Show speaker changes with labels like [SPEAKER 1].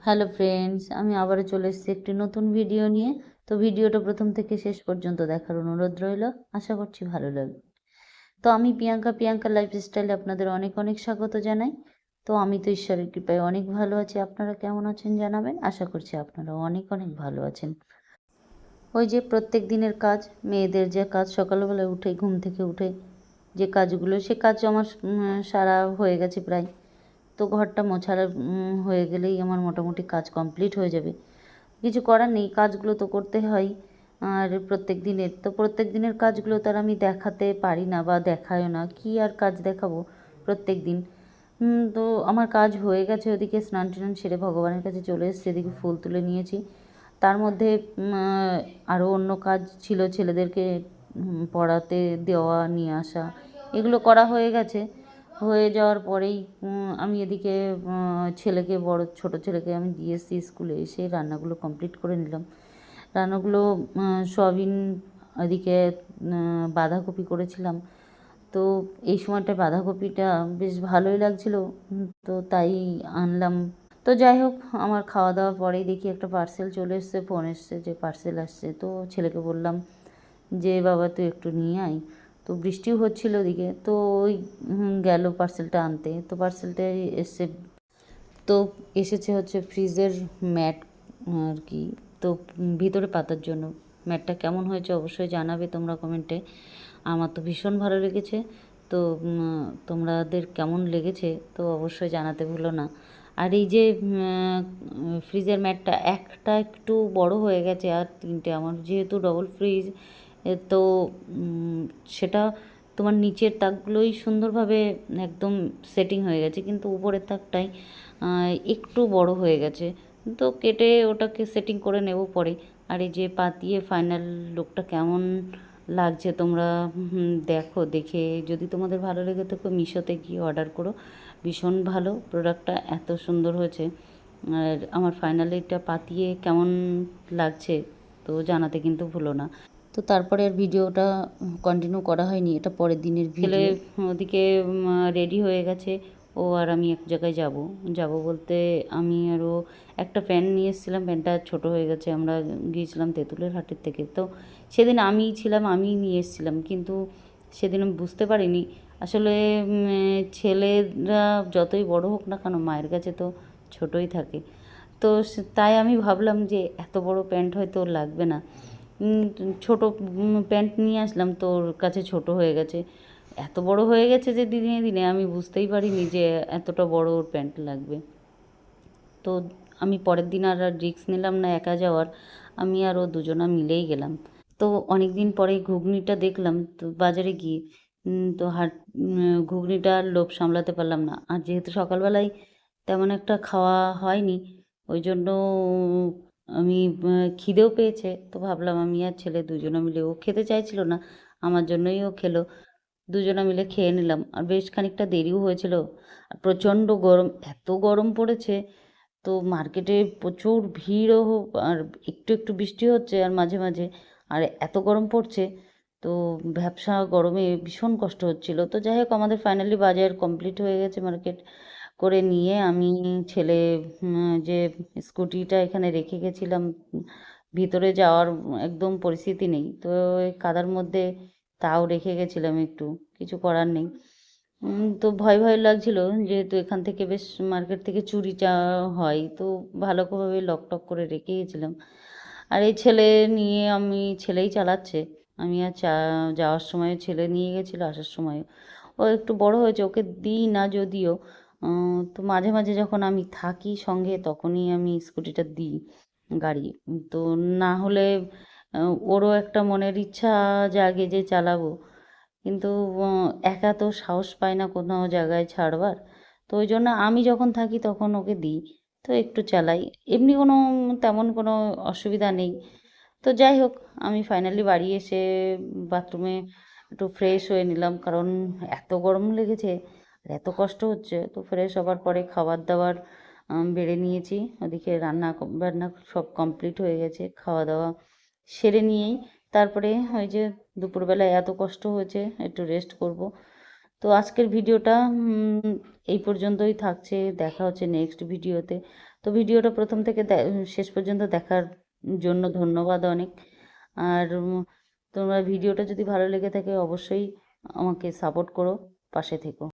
[SPEAKER 1] Hello friends, আমি আবারও চলে এসেছি একটি নতুন ভিডিও নিয়ে। তো ভিডিওটা প্রথম থেকে শেষ পর্যন্ত দেখার অনুরোধ রইল। আশা করছি ভালো লাগবে। তো আমি প্রিয়াঙ্কা লাইফস্টাইলে আপনাদের অনেক অনেক স্বাগত জানাই। তো আমি তো ঈশ্বরের কৃপায় অনেক ভালো আছি। আপনারা কেমন আছেন জানাবেন। আশা করছি আপনারা অনেক অনেক ভালো আছেন। ওই যে প্রত্যেক দিনের কাজ, মেয়েদের যে কাজ, সকালবেলায় উঠে ঘুম থেকে উঠে যে কাজগুলো, সে কাজ আমার সারা হয়ে গেছে প্রায়। তো ঘরটা মোছা হয়ে গেলেই আমার মোটামুটি কাজ কমপ্লিট হয়ে যাবে। কিছু করার নেই, কাজগুলো তো করতে হয়। আর প্রত্যেক দিনের কাজগুলো তার আমি দেখাতে পারি না বা দেখায়ও না, কি আর কাজ দেখাবো প্রত্যেক দিন। তো আমার কাজ হয়ে গেছে, ওদিকে স্নান টান সেরে ভগবানের কাছে চলে এসেছি, এদিকে ফুল তুলে নিয়েছি। তার মধ্যে আরও অন্য কাজ ছিল, ছেলেদেরকে পড়াতে দেওয়া, নিয়ে আসা, এগুলো করা হয়ে গেছে। হয়ে যাওয়ার পরেই আমি এদিকে ছোট ছেলেকে আমি দিয়ে এসেছি স্কুলে, এসে রান্নাগুলো কমপ্লিট করে নিলাম। রান্নাগুলো সয়াবিন, এদিকে বাঁধাকপি করেছিলাম। তো এই সময়টা বাঁধাকপিটা বেশ ভালোই লাগছিল, তো তাই আনলাম। তো যাই হোক, আমার খাওয়া দাওয়ার পরেই দেখি একটা পার্সেল চলে এসছে, ফোন এসছে যে পার্সেল আসছে। তো ছেলেকে বললাম যে বাবা তুই একটু নিয়ে আয়। তো বৃষ্টিও হচ্ছিল ওদিকে, তো ওই গেল পার্সেলটা আনতে। তো পার্সেলটা এসছে, তো এসেছে হচ্ছে ফ্রিজের ম্যাট আর কি। তো ভিতরে পাতার জন্য ম্যাটটা কেমন হয়েছে অবশ্যই জানাবে তোমরা কমেন্টে। আমার তো ভীষণ ভালো লেগেছে। তো তোমাদের কেমন লেগেছে তো অবশ্যই জানাতে ভুলো না। আর এই যে ফ্রিজের ম্যাটটা একটা একটু বড় হয়ে গেছে, আর তিনটে আমার যেহেতু ডবল ফ্রিজ, তো সেটা তোমার নিচের তাকগুলোই সুন্দরভাবে একদম সেটিং হয়ে গেছে, কিন্তু উপরের তাকটাই একটু বড় হয়ে গেছে। তো কেটে ওটাকে সেটিং করে নেব পরে। আর এই যে পাতিয়ে ফাইনাল লুকটা কেমন লাগছে তোমরা দেখো, দেখে যদি তোমাদের ভালো লেগে থাকে মিশোতে গিয়ে অর্ডার করো। ভীষণ ভালো প্রোডাক্টটা, এত সুন্দর হয়েছে। আর আমার ফাইনালি এটা পাতিয়ে কেমন লাগছে তো জানাতে কিন্তু ভুলো না। তো তারপরে আর ভিডিওটা কন্টিনিউ করা হয়নি, এটা পরের দিনের ভিডিও। ওদিকে রেডি হয়ে গেছে ও, আর আমি এক জায়গায় যাব বলতে আমি আরও একটা প্যান্ট নিয়ে এসেছিলাম, প্যান্টটা ছোটো হয়ে গেছে। আমরা গিয়েছিলাম তেঁতুলের হাটের থেকে, তো সেদিন আমি নিয়ে এসেছিলাম, কিন্তু সেদিন আমি বুঝতে পারিনি আসলে ছেলেরা যতই বড় হোক না কেন মায়ের কাছে তো ছোটোই থাকে। তো তাই আমি ভাবলাম যে এত বড় প্যান্ট হয়তো ওর লাগবে না, ছোটো প্যান্ট নিয়ে আসলাম, তো ওর কাছে ছোট হয়ে গেছে। এত বড় হয়ে গেছে যে দিনে দিনে আমি বুঝতেই পারিনি যে এতটা বড় ওর প্যান্ট লাগবে। তো আমি পরের দিন আর রিস্ক নিলাম না একা যাওয়ার, আমি আর ও দুজনা মিলেই গেলাম। তো অনেক দিন পরে ঘুগনিটা দেখলাম তো বাজারে গিয়ে, তো ঘুগনিটা আর লোভ সামলাতে পারলাম না। আর যেহেতু সকালবেলায় তেমন একটা খাওয়া হয়নি, ওই জন্য আমি খিদেও পেয়েছে, তো ভাবলাম আমি আর ছেলে দুজনে মিলে, ও খেতে চাইছিল না, আমার জন্যই ও খেলো। দুজনে মিলে খেয়ে নিলাম। আর বেশ খানিকটা দেরিও হয়েছিল। আর প্রচণ্ড গরম, এত গরম পড়েছে। তো মার্কেটে প্রচুর ভিড়ও, আর একটু একটু বৃষ্টি হচ্ছে আর মাঝে মাঝে, আর এত গরম পড়ছে, তো ভ্যাপসা গরমে ভীষণ কষ্ট হচ্ছিল। তো যাই হোক, আমাদের ফাইনালি বাজার কমপ্লিট হয়ে গেছে, মার্কেট করে নিয়ে আমি ছেলে যে স্কুটিটা এখানে রেখে গেছিলাম, ভিতরে যাওয়ার একদম পরিস্থিতি নেই, তো এই কাদার মধ্যে তাও রেখে গেছিলাম, একটু কিছু করার নেই। তো ভয় ভয় লাগছিল, যেহেতু এখান থেকে বেশ মার্কেট থেকে চুরি হয়, তো ভালোভাবে লক টক করে রেখে গেছিলাম। আর এই ছেলেই চালাচ্ছে। আমি আর যাওয়ার সময় ছেলে নিয়ে গেছিলো, আসার সময় ও একটু বড় হয়েছে, ওকে দিই না যদিও। তো মাঝে মাঝে যখন আমি থাকি সঙ্গে তখনই আমি স্কুটিটা দিই গাড়ি। তো না হলে ওরও একটা মনের ইচ্ছা জাগে যে চালাবো, কিন্তু একা তো সাহস পায় না কোনো জায়গায় ছাড়বার। তো ওই জন্য আমি যখন থাকি তখন ওকে দিই, তো একটু চালাই। এমনি তেমন কোনো অসুবিধা নেই। তো যাই হোক, আমি ফাইনালি বাড়ি এসে বাথরুমে একটু ফ্রেশ হয়ে নিলাম, কারণ এত গরম লেগেছে আর এত কষ্ট হচ্ছে। তো ফ্রেশ হবার পরে খাবার দাবার বেড়ে নিয়েছি, ওদিকে রান্না বান্না সব কমপ্লিট হয়ে গেছে। খাওয়া দাওয়া সেরে নিয়েই তারপরে ওই যে দুপুরবেলায় এত কষ্ট হয়েছে, একটু রেস্ট করব। তো আজকের ভিডিওটা এই পর্যন্তই থাকছে। দেখা হচ্ছে নেক্সট ভিডিওতে। তো ভিডিওটা প্রথম থেকে শেষ পর্যন্ত দেখার জন্য ধন্যবাদ অনেক। আর তোমরা ভিডিওটা যদি ভালো লেগে থাকে অবশ্যই আমাকে সাপোর্ট করো, পাশে থেকো।